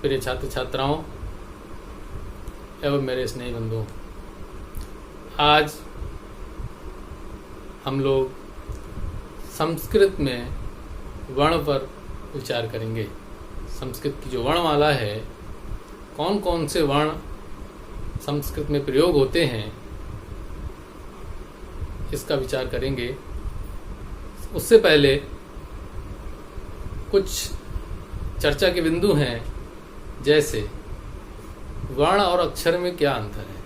प्रिय छात्र छात्राओं एवं मेरे स्नेही बंधुओं, आज हम लोग संस्कृत में वर्ण पर विचार करेंगे। संस्कृत की जो वर्णमाला है, कौन कौन से वर्ण संस्कृत में प्रयोग होते हैं, इसका विचार करेंगे। उससे पहले कुछ चर्चा के बिंदु हैं, जैसे वर्ण और अक्षर में क्या अंतर है।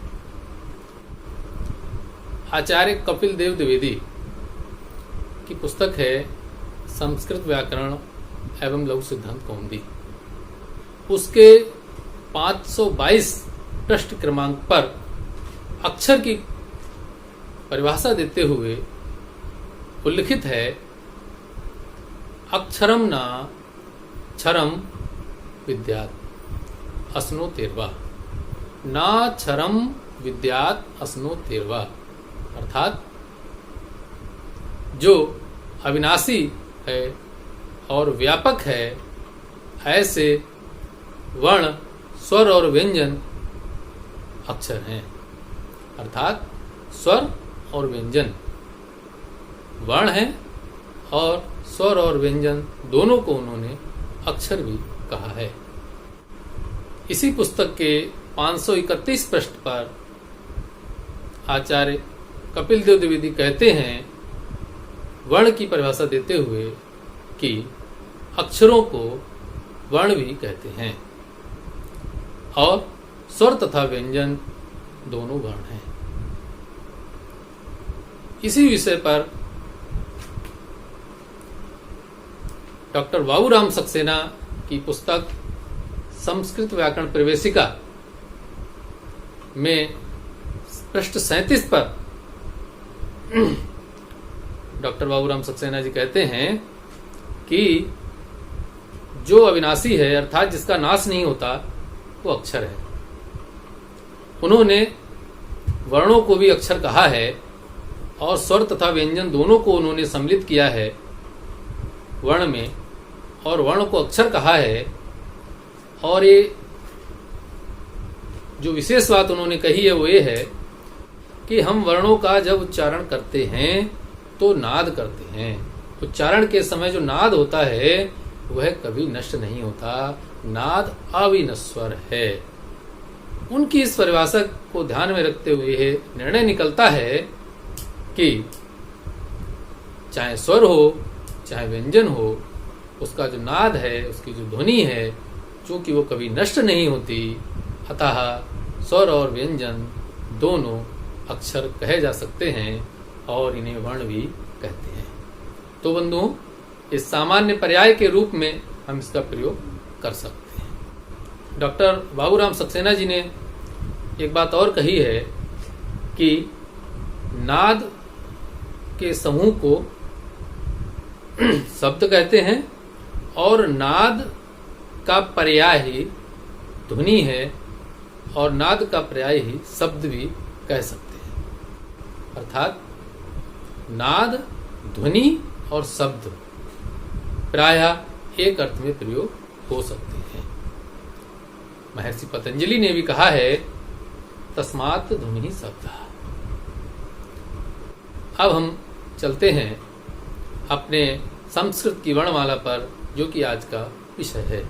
आचार्य कपिल देव द्विवेदी की पुस्तक है संस्कृत व्याकरण एवं लघु सिद्धांत कौमुदी। उसके 522 पृष्ठ क्रमांक पर अक्षर की परिभाषा देते हुए उल्लिखित है, अक्षरम न क्षरम विद्यात् अश्नोतेर्वा, न क्षरम विद्यात् अश्नोतेर्वा। अर्थात जो अविनाशी है और व्यापक है, ऐसे वर्ण, स्वर और व्यंजन अक्षर हैं। अर्थात स्वर और व्यंजन वर्ण हैं और स्वर और व्यंजन दोनों को उन्होंने अक्षर भी कहा है। इसी पुस्तक के 531 पृष्ठ पर आचार्य कपिल देव द्विवेदी कहते हैं, वर्ण की परिभाषा देते हुए, कि अक्षरों को वर्ण भी कहते हैं और स्वर तथा व्यंजन दोनों वर्ण हैं। इसी विषय पर डॉक्टर बाबूराम सक्सेना की पुस्तक संस्कृत व्याकरण प्रवेशिका में पृष्ठ 37 पर डॉक्टर बाबूराम सक्सेना जी कहते हैं कि जो अविनाशी है, अर्थात जिसका नाश नहीं होता, वो अक्षर है। उन्होंने वर्णों को भी अक्षर कहा है और स्वर तथा व्यंजन दोनों को उन्होंने सम्मिलित किया है वर्ण में, और वर्ण को अक्षर कहा है। और ये जो विशेष बात उन्होंने कही है वो ये है कि हम वर्णों का जब उच्चारण करते हैं तो नाद करते हैं। उच्चारण के समय जो नाद होता है वह कभी नष्ट नहीं होता, नाद अविनश्वर है। उनकी इस परिभाषा को ध्यान में रखते हुए यह निर्णय निकलता है कि चाहे स्वर हो चाहे व्यंजन हो, उसका जो नाद है, उसकी जो ध्वनि है, चूंकि वो कभी नष्ट नहीं होती, अतः स्वर और व्यंजन दोनों अक्षर कहे जा सकते हैं और इन्हें वर्ण भी कहते हैं। तो बंधुओं, इस सामान्य पर्याय के रूप में हम इसका प्रयोग कर सकते हैं। डॉक्टर बाबूराम सक्सेना जी ने एक बात और कही है कि नाद के समूह को शब्द कहते हैं और नाद का पर्याय ही ध्वनि है और नाद का पर्याय ही शब्द भी कह सकते हैं। अर्थात नाद, ध्वनि और शब्द प्रायः एक अर्थ में प्रयोग हो सकते हैं। महर्षि पतंजलि ने भी कहा है, तस्मात् ध्वनि शब्द। अब हम चलते हैं अपने संस्कृत की वर्णमाला पर, जो कि आज का विषय है।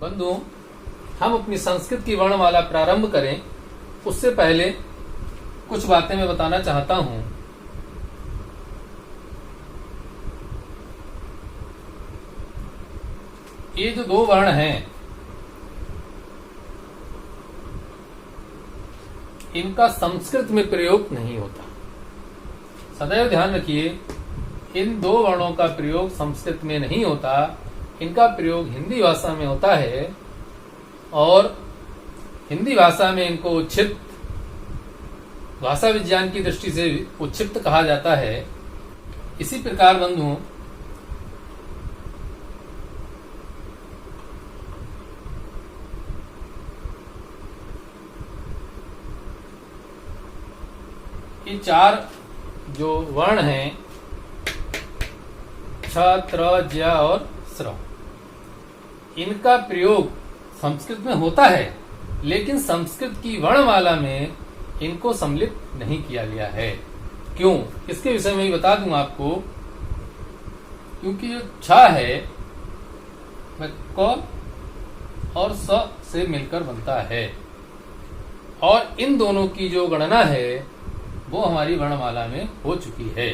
बंधुओं, हम अपनी संस्कृत की वर्णमाला प्रारंभ करें उससे पहले कुछ बातें मैं बताना चाहता हूं। ये जो दो वर्ण हैं, इनका संस्कृत में प्रयोग नहीं होता। सदैव ध्यान रखिए, इन दो वर्णों का प्रयोग संस्कृत में नहीं होता, इनका प्रयोग हिंदी भाषा में होता है और हिंदी भाषा में इनको उच्छिष्ट, भाषा विज्ञान की दृष्टि से उच्छिष्ट कहा जाता है। इसी प्रकार बंधुओं, ये चार जो वर्ण हैं, क्ष, त्र, ज्या और स्र, इनका प्रयोग संस्कृत में होता है, लेकिन संस्कृत की वर्णमाला में इनको सम्मिलित नहीं किया गया है। क्यों? इसके विषय में भी बता दूं आपको। क्योंकि जो छ है वह क और स से मिलकर बनता है, और इन दोनों की जो गणना है वो हमारी वर्णमाला में हो चुकी है।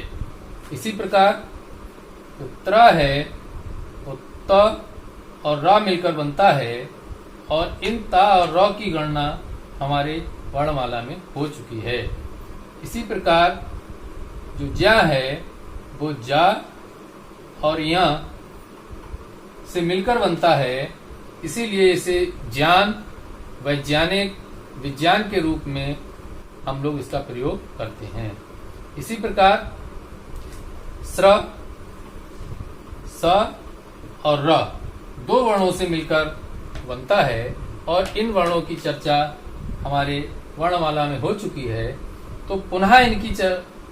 इसी प्रकार त्रा है वो त और र मिलकर बनता है, और इन ता और र की गणना हमारे वर्णमाला में हो चुकी है। इसी प्रकार जो ज्या है वो जा और या से मिलकर बनता है, इसीलिए इसे ज्ञान, वैज्ञानिक, विज्ञान के रूप में हम लोग इसका प्रयोग करते हैं। इसी प्रकार स्र, स और र दो वर्णों से मिलकर बनता है, और इन वर्णों की चर्चा हमारे वर्णमाला में हो चुकी है, तो पुनः इनकी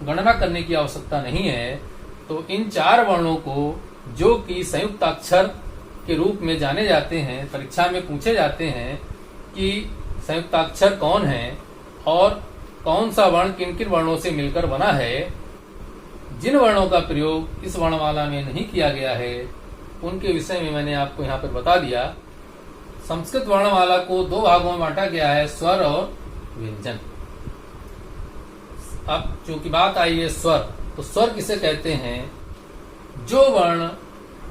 गणना करने की आवश्यकता नहीं है। तो इन चार वर्णों को, जो कि संयुक्ताक्षर के रूप में जाने जाते हैं, परीक्षा में पूछे जाते हैं कि संयुक्ताक्षर कौन है और कौन सा वर्ण किन किन वर्णों से मिलकर बना है, जिन वर्णों का प्रयोग इस वर्णमाला में नहीं किया गया है उनके विषय में मैंने आपको यहाँ पर बता दिया। संस्कृत वर्णमाला को दो भागों में बांटा गया है, स्वर और व्यंजन। अब चूंकि बात आई है स्वर, तो स्वर किसे कहते हैं? जो वर्ण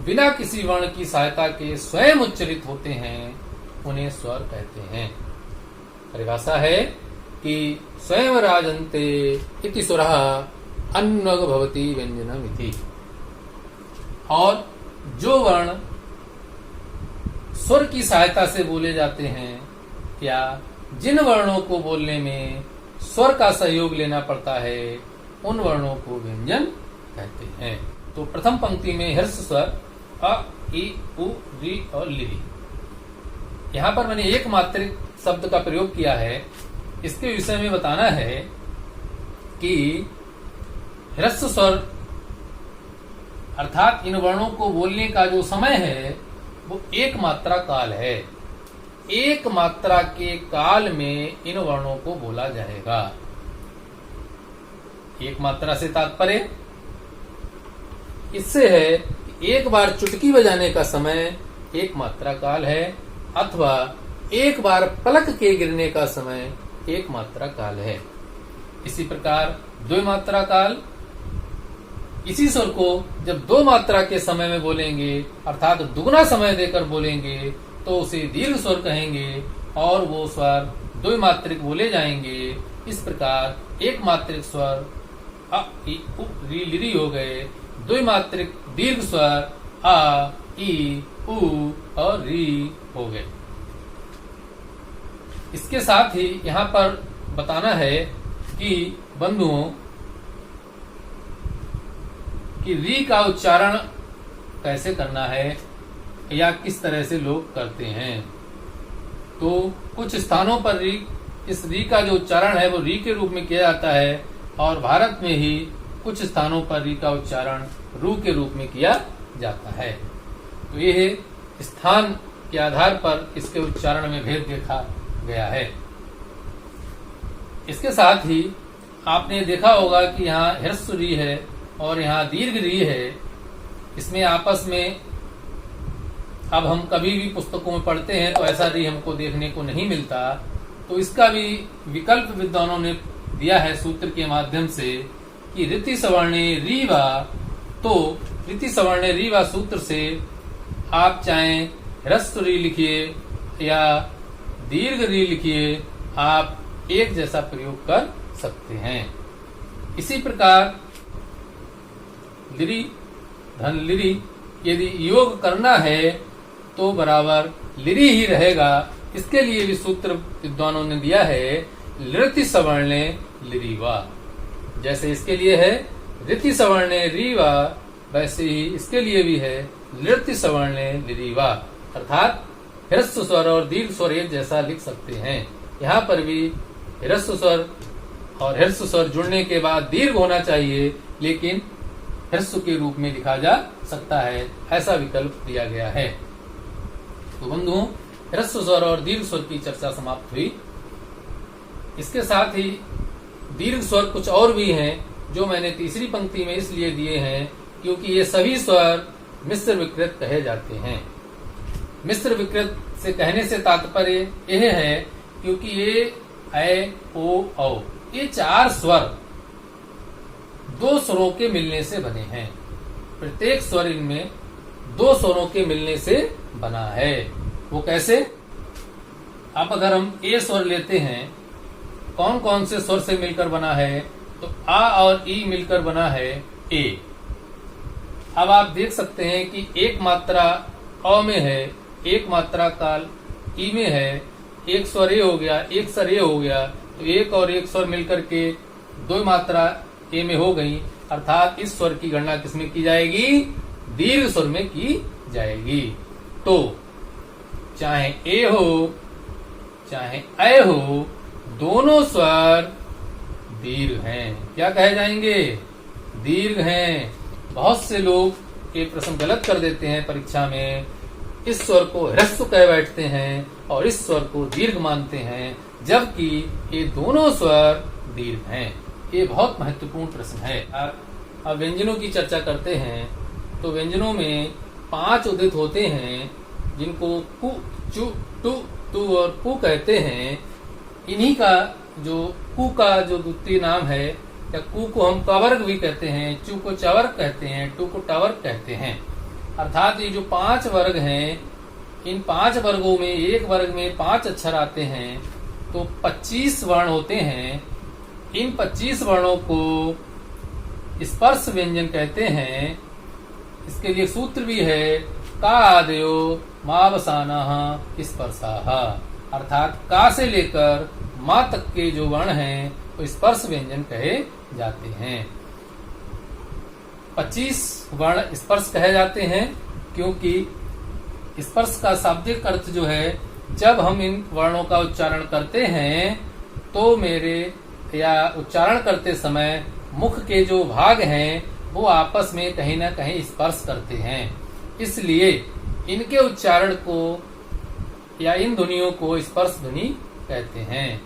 बिना किसी वर्ण की सहायता के स्वयं उच्चरित होते हैं उन्हें स्वर कहते हैं। परिभाषा है कि स्वयं राजन्ते इति स्वरः अन्वग भवति व्यंजनम इति। और जो वर्ण स्वर की सहायता से बोले जाते हैं, या जिन वर्णों को बोलने में स्वर का सहयोग लेना पड़ता है, उन वर्णों को व्यंजन कहते हैं। तो प्रथम पंक्ति में हर्ष स्वर अ, इ, उ, री और लिरी। यहाँ पर मैंने एक मात्रिक शब्द का प्रयोग किया है। इसके विषय में बताना है कि ह्रस्व स्वर अर्थात इन वर्णों को बोलने का जो समय है वो एक मात्रा काल है। एक मात्रा के काल में इन वर्णों को बोला जाएगा। एक मात्रा से तात्पर्य इससे है कि एक बार चुटकी बजाने का समय एक मात्रा काल है, अथवा एक बार पलक के गिरने का समय एक मात्रा काल है। इसी प्रकार द्विमात्रा काल, इसी स्वर को जब दो मात्रा के समय में बोलेंगे अर्थात दुगना समय देकर बोलेंगे तो उसे दीर्घ स्वर कहेंगे, और वो स्वर द्विमात्रिक बोले जाएंगे। इस प्रकार एक मात्रिक स्वर अ, इ, उ, री, लिरी हो गए। द्विमात्रिक दीर्घ स्वर आ, ई, उ और री हो गए। इसके साथ ही यहाँ पर बताना है कि बंधुओं कि री का उच्चारण कैसे करना है या किस तरह से लोग करते हैं। तो कुछ स्थानों पर री, इस री का जो उच्चारण है वो री के रूप में किया जाता है, और भारत में ही कुछ स्थानों पर री का उच्चारण रू के रूप में किया जाता है। तो ये स्थान के आधार पर इसके उच्चारण में भेद देखा गया है। इसके साथ ही आपने देखा होगा कि यहाँ ह्रस्व री है और यहाँ दीर्घ री है। इसमें आपस में अब हम कभी भी पुस्तकों में पढ़ते हैं तो ऐसा री हमको देखने को नहीं मिलता। तो इसका भी विकल्प विद्वानों ने दिया है सूत्र के माध्यम से कि ऋति सवर्णे रीवा। तो ऋति सवर्णे रीवा सूत्र से आप चाहे ह्रस्व री लिखिए या दीर्घ री लिखिए, आप एक जैसा प्रयोग कर सकते हैं। इसी प्रकार लिरी, धन लिरी, यदि योग करना है तो बराबर लिरी ही रहेगा। इसके लिए भी सूत्र विद्वानों ने दिया है लृति सवर्णे लिरीवा। जैसे इसके लिए है ऋति सवर्णे रीवा, वैसे ही इसके लिए भी है लृति सवर्णे लिरीवा। अर्थात ह्रस्व स्वर और दीर्घ स्वर एक जैसा लिख सकते हैं। यहाँ पर भी ह्रस्व स्वर और ह्रस्व स्वर जुड़ने के बाद दीर्घ होना चाहिए, लेकिन ह्रस्व के रूप में लिखा जा सकता है, ऐसा विकल्प दिया गया है। तो बंधुओं, ह्रस्व स्वर और दीर्घ स्वर की चर्चा समाप्त हुई। इसके साथ ही दीर्घ स्वर कुछ और भी हैं जो मैंने तीसरी पंक्ति में इसलिए दिए हैं क्योंकि ये सभी स्वर मिश्र विकृत कहे जाते हैं। मिश्र विकृत से कहने से तात्पर्य यह है क्योंकि ये ऐ, ओ, औ, ये 4 स्वर 2 स्वरों के मिलने से बने हैं। प्रत्येक स्वर इनमें 2 स्वरों के मिलने से बना है। वो कैसे? अब अगर हम ए स्वर लेते हैं, कौन कौन से स्वर से मिलकर बना है? तो आ और ई मिलकर बना है ए। अब आप देख सकते हैं कि एक मात्रा अ में है, एक मात्रा काल ई में है, एक स्वर ए हो गया, एक स्वर ए हो गया, तो एक और एक स्वर मिलकर के 2 मात्रा ए में हो गई। अर्थात इस स्वर की गणना किसमें की जाएगी? दीर्घ स्वर में की जाएगी। तो चाहे ए हो चाहे ऐ हो, दोनों स्वर दीर्घ हैं। क्या कहे जाएंगे? दीर्घ हैं। बहुत से लोग ये प्रश्न गलत कर देते हैं परीक्षा में। इस स्वर को ह्रस्व कह बैठते हैं और इस स्वर को दीर्घ मानते हैं, जबकि ये दोनों स्वर दीर्घ हैं। ये बहुत महत्वपूर्ण प्रश्न है। अब व्यंजनों की चर्चा करते हैं। तो व्यंजनों में 5 उदित होते हैं जिनको कु, चु, टु, तु और पु कहते हैं। इन्हीं का जो कु का जो द्वितीय नाम है, या कु को हम कवर्ग भी कहते हैं, चु को चवर्ग कहते हैं, टु को टवर्ग कहते हैं। अर्थात ये जो 5 वर्ग हैं, इन 5 वर्गों में एक वर्ग में 5 अक्षर आते हैं, तो 25 वर्ण होते हैं। इन 25 वर्णों को स्पर्श व्यंजन कहते हैं। इसके लिए सूत्र भी है, का आदयो मावसानः स्पर्शाः। अर्थात का से लेकर मां तक के जो वर्ण हैं वो स्पर्श व्यंजन कहे जाते हैं। 25 वर्ण स्पर्श कहे जाते हैं क्योंकि स्पर्श का शाब्दिक अर्थ जो है, जब हम इन वर्णों का उच्चारण करते हैं तो मेरे या उच्चारण करते समय मुख के जो भाग हैं वो आपस में कहीं ना कहीं स्पर्श करते हैं। इसलिए इनके उच्चारण को या इन ध्वनियों को स्पर्श ध्वनि कहते हैं।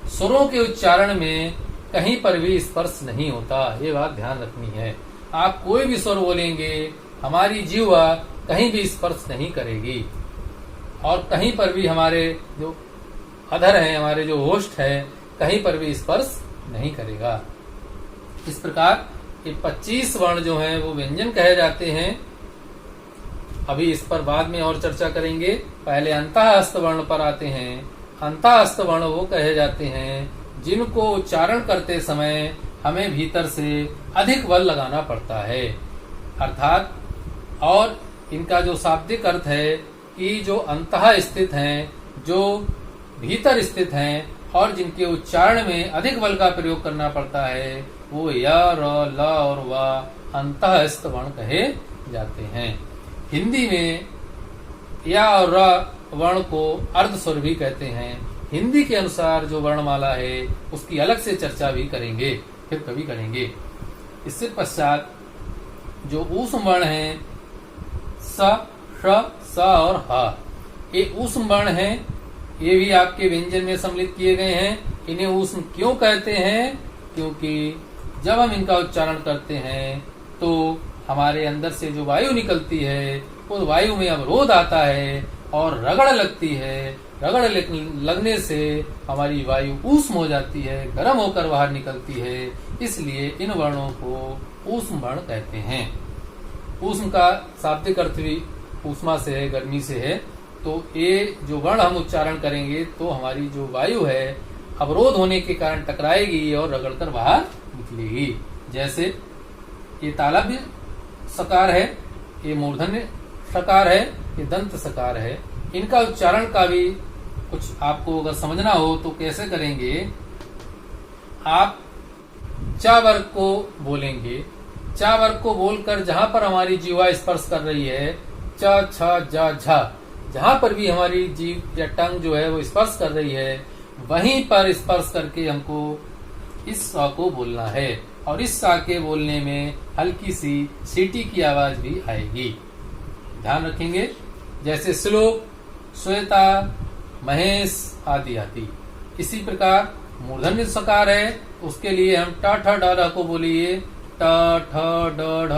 स्वरों के उच्चारण में कहीं पर भी स्पर्श नहीं होता, ये बात ध्यान रखनी है। आप कोई भी स्वर बोलेंगे, हमारी जीवा कहीं भी स्पर्श नहीं करेगी और कहीं पर भी हमारे जो अधर है, हमारे जो होस्ट है, कहीं पर भी स्पर्श नहीं करेगा। इस प्रकार ये 25 वर्ण जो हैं वो व्यंजन कहे जाते हैं। अभी इस पर बाद में और चर्चा करेंगे। पहले अंतःहस्त वर्ण पर आते हैं। अंतःहस्त वर्ण वो कहे जाते हैं जिनको उच्चारण करते समय हमें भीतर से अधिक बल लगाना पड़ता है। अर्थात और इनका जो शाब्दिक अर्थ है कि जो अंतः स्थित हैं, जो भीतर स्थित हैं और जिनके उच्चारण में अधिक बल का प्रयोग करना पड़ता है, वो य, र, ल और व अंतःस्थ वर्ण कहे जाते हैं। हिंदी में या और र वर्ण को अर्ध स्वर भी कहते हैं। हिंदी के अनुसार जो वर्णमाला है उसकी अलग से चर्चा भी करेंगे, फिर कभी करेंगे। इससे पश्चात जो ऊष्म वर्ण है, स, श, स और ह, ये ऊष्म वर्ण है। ये भी आपके व्यंजन में सम्मिलित किए गए हैं। इन्हें ऊष्म क्यों कहते हैं? क्योंकि जब हम इनका उच्चारण करते हैं तो हमारे अंदर से जो वायु निकलती है उस वायु में अवरोध आता है और रगड़ लगती है। रगड़ लगने से हमारी वायु ऊष्म हो जाती है, गर्म होकर बाहर निकलती है। इसलिए इन वर्णों को ऊष्म वर्ण कहते हैं। ऊष्म का शाब्दिक अर्थ भी ऊष्मा से है, गर्मी से है। तो ये जो वर्ण हम उच्चारण करेंगे तो हमारी जो वायु है अवरोध होने के कारण टकराएगी और रगड़कर बाहर निकलेगी। जैसे ये तालव्य सकार है, ये मूर्धन्य सकार है, ये दंत सकार है। इनका उच्चारण का भी कुछ आपको अगर समझना हो तो कैसे करेंगे? आप च वर्ग को बोलेंगे। च वर्ग को बोलकर जहां पर हमारी जीवा स्पर्श कर रही है, च, छ, ज, झ, जहां पर भी हमारी जीभ या टंग जो है वो स्पर्श कर रही है, वहीं पर स्पर्श करके हमको इस सा को बोलना है। और इस सा के बोलने में हल्की सी सीटी की आवाज भी आएगी। ध्यान रखेंगे। जैसे श्लोक श्वेता, महेश आदि आदि। इसी प्रकार मूर्धन्य सकार है, उसके लिए हम ट ठ ड ढ को बोलिए ट ठ ड ढ।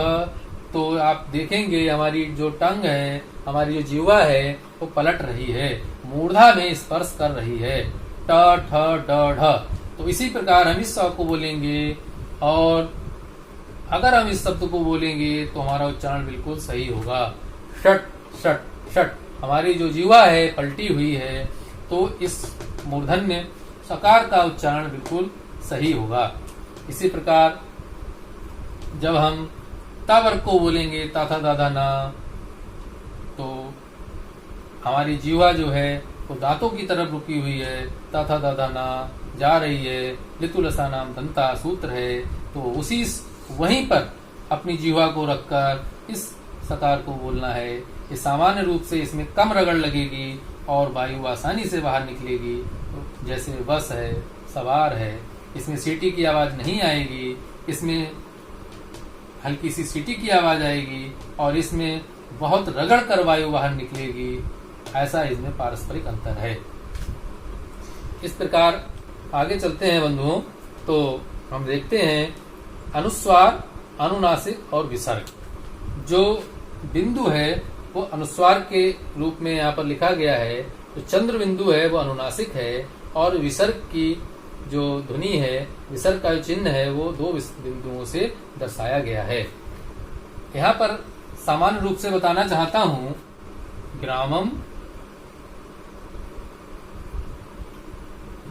तो आप देखेंगे हमारी जो टंग है, हमारी जो जीवा है, वो पलट रही है, मूर्धा में स्पर्श कर रही है, ट ठ ड ढ। तो इसी प्रकार हम इस शब्द को बोलेंगे, और अगर हम इस शब्द को बोलेंगे तो हमारा उच्चारण बिल्कुल सही होगा। षट षट षट, हमारी जो जीवा है पलटी हुई है, तो इस मूर्धन्य सकार का उच्चारण बिल्कुल सही होगा। इसी प्रकार जब हम ता वर्ग को बोलेंगे, ता था दादा ना, तो हमारी जीवा जो है वो दांतों की तरफ रुकी हुई है, ता था दादा ना जा रही है, लितुलसा नाम दंता सूत्र है, तो उसी वहीं पर अपनी जीवा को रखकर इस सकार को बोलना है। ये सामान्य रूप से इसमें कम रगड़ लगेगी और वायु आसानी से बाहर निकलेगी। जैसे बस है, सवार है, इसमें सीटी की आवाज नहीं आएगी, इसमें हल्की सी सीटी की आवाज आएगी और इसमें बहुत रगड़ कर वायु बाहर निकलेगी। ऐसा इसमें पारस्परिक अंतर है। इस प्रकार आगे चलते हैं बंधुओं, तो हम देखते हैं अनुस्वार, अनुनासिक और विसर्ग। जो बिंदु है वो अनुस्वार के रूप में यहाँ पर लिखा गया है, जो चंद्र बिंदु है वो अनुनासिक है, और विसर्ग की जो ध्वनि है, विसर्ग का जो चिन्ह है, वो दो बिंदुओं से दर्शाया गया है। यहाँ पर सामान्य रूप से बताना चाहता हूं, ग्रामम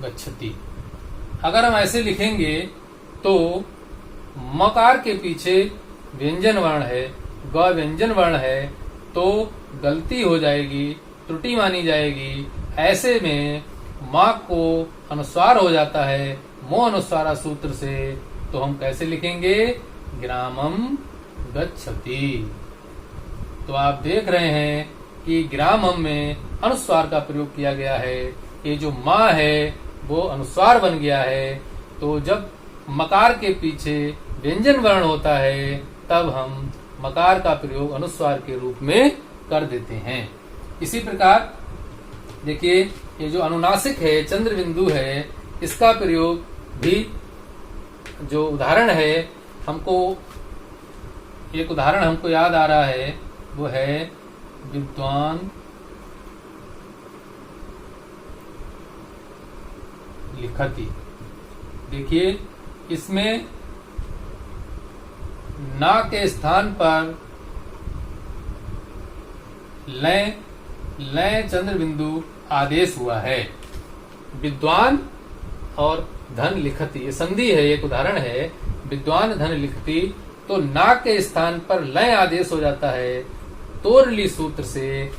गच्छति। अगर हम ऐसे लिखेंगे तो मकार के पीछे व्यंजन वर्ण है, ग व्यंजन वर्ण है, तो गलती हो जाएगी, त्रुटि मानी जाएगी। ऐसे में माँ को अनुस्वार हो जाता है मो अनुस्वारा सूत्र से, तो हम कैसे लिखेंगे, ग्रामम गच्छति। तो आप देख रहे हैं कि ग्रामम में अनुस्वार का प्रयोग किया गया है। ये जो माँ है वो अनुस्वार बन गया है। तो जब मकार के पीछे व्यंजन वर्ण होता है, तब हम मकार का प्रयोग अनुस्वार के रूप में कर देते हैं। इसी प्रकार देखिए, ये जो अनुनासिक है, चंद्र बिंदु है, इसका प्रयोग भी जो उदाहरण है, हमको एक उदाहरण हमको याद आ रहा है, वो है विद्वान लिखति। देखिए, इसमें ना के स्थान पर लय चंद्र बिंदु आदेश हुआ है। विद्वान और धन लिखति, ये संधि है, एक उदाहरण है, विद्वान धन लिखति। तो ना के स्थान पर लय आदेश हो जाता है तोरली सूत्र से।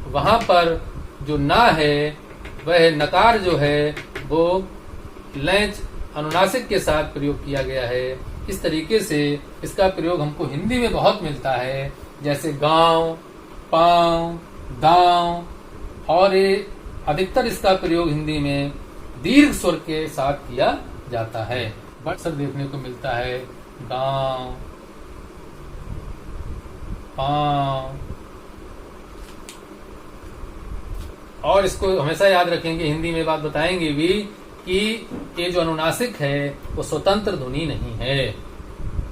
वहां पर जो ना है वह नकार जो है वो लय अनुनासिक के साथ प्रयोग किया गया है। इस तरीके से इसका प्रयोग हमको हिंदी में बहुत मिलता है, जैसे गांव, पांव, दांव, और ये अधिकतर इसका प्रयोग हिंदी में दीर्घ स्वर के साथ किया जाता है। अक्सर देखने को मिलता है गांव, पांव, और इसको हमेशा याद रखेंगे, हिंदी में बात बताएंगे भी कि ये जो अनुनासिक है वो स्वतंत्र ध्वनि नहीं है।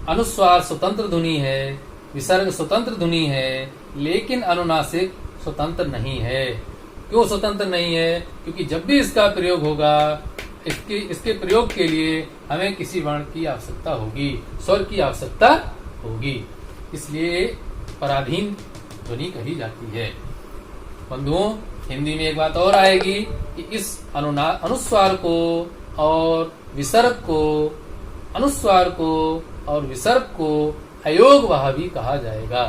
अनुस्वार स्वतंत्र ध्वनि है, विसर्ग स्वतंत्र ध्वनि है, लेकिन अनुनासिक स्वतंत्र नहीं है। क्यों स्वतंत्र नहीं है? क्योंकि जब भी इसका प्रयोग होगा, इसके प्रयोग के लिए हमें किसी वर्ण की आवश्यकता होगी, स्वर की आवश्यकता होगी, इसलिए पराधीन ध्वनि कही जाती है। बंधुओं, हिंदी में एक बात और आएगी कि इस अनुस्वार को और विसर्ग को, अनुस्वार को और विसर्ग को अयोगवाह भी कहा जाएगा।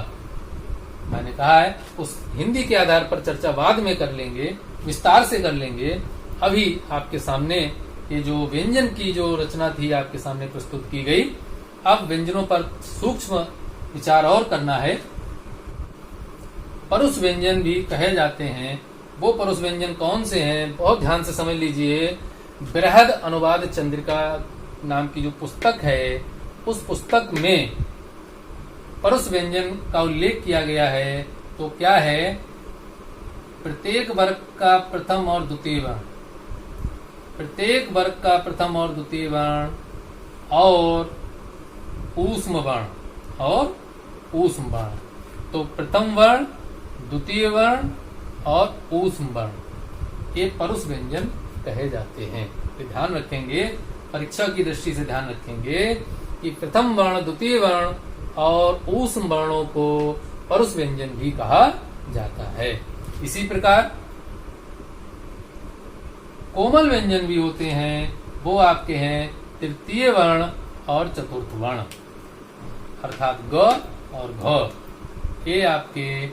मैंने कहा है उस हिंदी के आधार पर चर्चा बाद में कर लेंगे, विस्तार से कर लेंगे। अभी आपके सामने ये जो व्यंजन की जो रचना थी आपके सामने प्रस्तुत की गई। अब व्यंजनों पर सूक्ष्म विचार और करना है। परुष व्यंजन भी कहे जाते हैं। वो परुष व्यंजन कौन से हैं? बहुत ध्यान से समझ लीजिए। बृहद अनुवाद चंद्रिका नाम की जो पुस्तक है, उस पुस्तक में परुष व्यंजन का उल्लेख किया गया है। तो क्या है? प्रत्येक वर्ग का प्रथम और द्वितीय वर्ण, प्रत्येक वर्ग का प्रथम और द्वितीय वर्ण और ऊष्म वर्ण और ऊष्म वर्ण। तो प्रथम वर्ण, द्वितीय वर्ण और ऊष्म वर्ण ये परुष व्यंजन कहे जाते हैं। तो ध्यान रखेंगे, परीक्षा की दृष्टि से ध्यान रखेंगे कि प्रथम वर्ण, द्वितीय वर्ण और ऊष्म वर्णों को परुष व्यंजन भी कहा जाता है। इसी प्रकार कोमल व्यंजन भी होते हैं, वो आपके हैं तृतीय वर्ण और चतुर्थ वर्ण, अर्थात ग और घ। ये आपके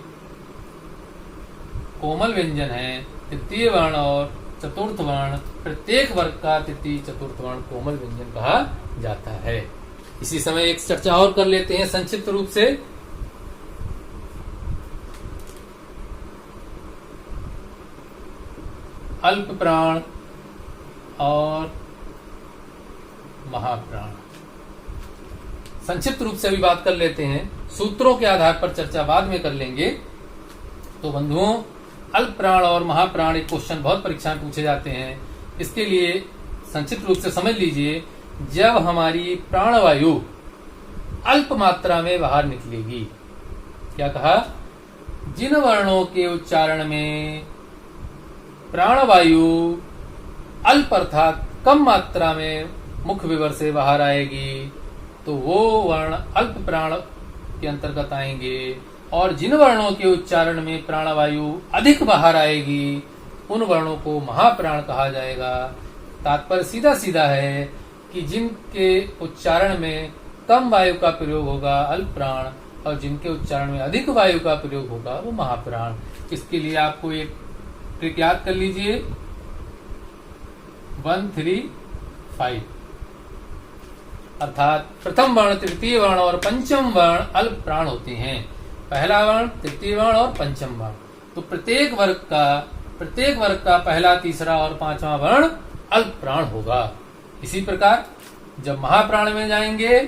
कोमल व्यंजन हैं, तृतीय वर्ण और चतुर्थ वर्ण। प्रत्येक वर्ग का तृतीय चतुर्थ वर्ण कोमल व्यंजन कहा जाता है। इसी समय एक चर्चा और कर लेते हैं संक्षिप्त रूप से। अल्प प्राण और महाप्राण, संक्षिप्त रूप से अभी बात कर लेते हैं, सूत्रों के आधार पर चर्चा बाद में कर लेंगे। तो बंधुओं, अल्प प्राण और महाप्राण एक क्वेश्चन बहुत परीक्षा में पूछे जाते हैं। इसके लिए संक्षिप्त रूप से समझ लीजिए, जब हमारी प्राणवायु अल्प मात्रा में बाहर निकलेगी, क्या कहा, जिन वर्णों के उच्चारण में प्राणवायु अल्प अर्थात कम मात्रा में मुख विवर से बाहर आएगी तो वो वर्ण अल्प प्राण के अंतर्गत आएंगे, और जिन वर्णों के उच्चारण में प्राणवायु अधिक बाहर आएगी उन वर्णों को महाप्राण कहा जाएगा। तात्पर्य सीधा सीधा है कि जिनके उच्चारण में कम वायु का प्रयोग होगा अल्प प्राण, और जिनके उच्चारण में अधिक वायु का प्रयोग होगा वो महाप्राण। इसके लिए आपको एक ट्रिक याद कर लीजिए, 1 3 5, अर्थात प्रथम वर्ण, तृतीय वर्ण और पंचम वर्ण अल्प प्राण होते हैं। पहला वर्ण, तृतीय वर्ण और पंचम वर्ण। तो प्रत्येक वर्ग का पहला, तीसरा और पांचवा वर्ण अल्प प्राण होगा। इसी प्रकार जब महाप्राण में जाएंगे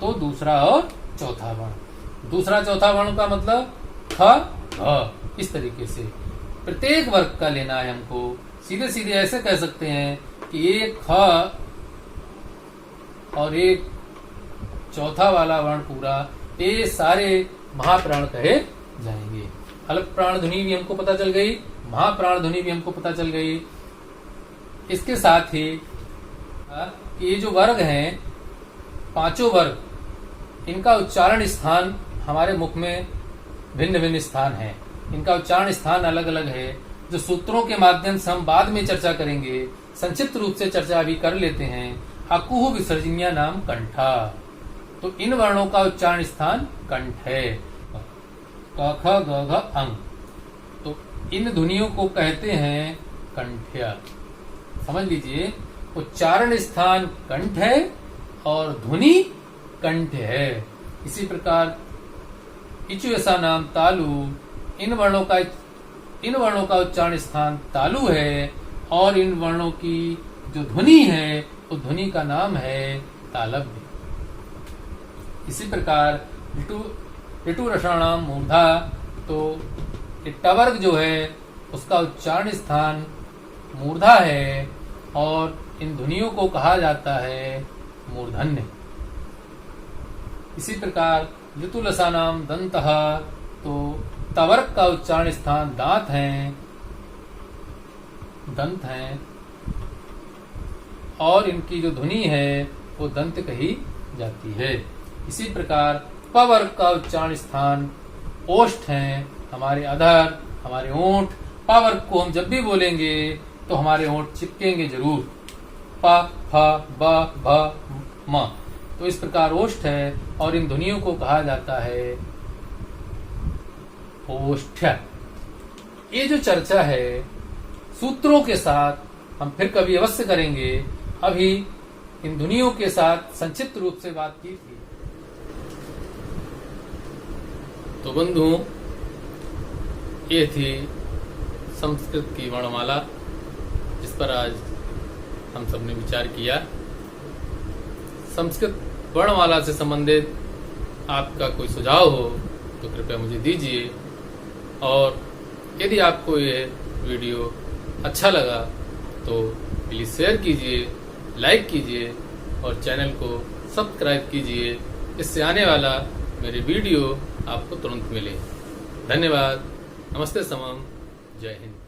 तो दूसरा और चौथा वर्ण, दूसरा चौथा वर्ण का मतलब ख घ, इस तरीके से प्रत्येक वर्ग का लेना है हमको। सीधे सीधे ऐसे कह सकते हैं कि एक ख और एक चौथा वाला वर्ण पूरा, ये सारे महाप्राण कहे जाएंगे। अल्प प्राण ध्वनि भी हमको पता चल गई, महाप्राण ध्वनि भी हमको पता चल गई। इसके साथ ही ये जो वर्ग हैं, पांचों वर्ग, इनका उच्चारण स्थान हमारे मुख में भिन्न भिन्न स्थान है, इनका उच्चारण स्थान अलग अलग है, जो सूत्रों के माध्यम से हम बाद में चर्चा करेंगे। संक्षिप्त रूप से चर्चा अभी कर लेते हैं। अकुह विसर्जनीय नाम कंठा, तो इन वर्णों का उच्चारण स्थान कंठ है। क ख ग घ अंग, तो इन ध्वनियों को कहते हैं कंठ्य। समझ लीजिए, उच्चारण स्थान कंठ है और ध्वनि कंठ है। इसी प्रकार इचु ऐसा नाम तालु, इन वर्णों का उच्चारण स्थान तालु है, और इन वर्णों की जो ध्वनि है तो ध्वनि का नाम है तालव्य। इसी प्रकार ऋतु रसाणाम मूर्धा, तो टवर्ग जो है उसका उच्चारण स्थान मूर्धा है, और इन ध्वनियों को कहा जाता है मूर्धन्य। इसी प्रकार ऋतुलसा नाम दंतः, तो तवर्ग का उच्चारण स्थान दांत दंत हैं, और इनकी जो ध्वनि है वो दंत कही जाती है। इसी प्रकार पवर्ग का उच्चारण स्थान ओष्ठ हैं, हमारे अधर, हमारे ओंठ। पवर्ग को हम जब भी बोलेंगे तो हमारे ओंठ चिपकेंगे जरूर, प फ ब भ म। तो इस प्रकार ओष्ठ है, और इन ध्वनियों को कहा जाता है ओष्ठ। ये जो चर्चा है सूत्रों के साथ हम फिर कभी अवश्य करेंगे। अभी इन ध्वनियों के साथ संक्षिप्त रूप से बात की थी। तो बंधुओं, ये थी संस्कृत की वर्णमाला, जिस पर आज हम सबने विचार किया। संस्कृत वर्णमाला से संबंधित आपका कोई सुझाव हो तो कृपया मुझे दीजिए, और यदि आपको ये वीडियो अच्छा लगा तो प्लीज़ शेयर कीजिए, लाइक कीजिए और चैनल को सब्सक्राइब कीजिए। इससे आने वाला मेरे वीडियो आपको तुरंत मिले। धन्यवाद। नमस्ते समम। जय हिंद।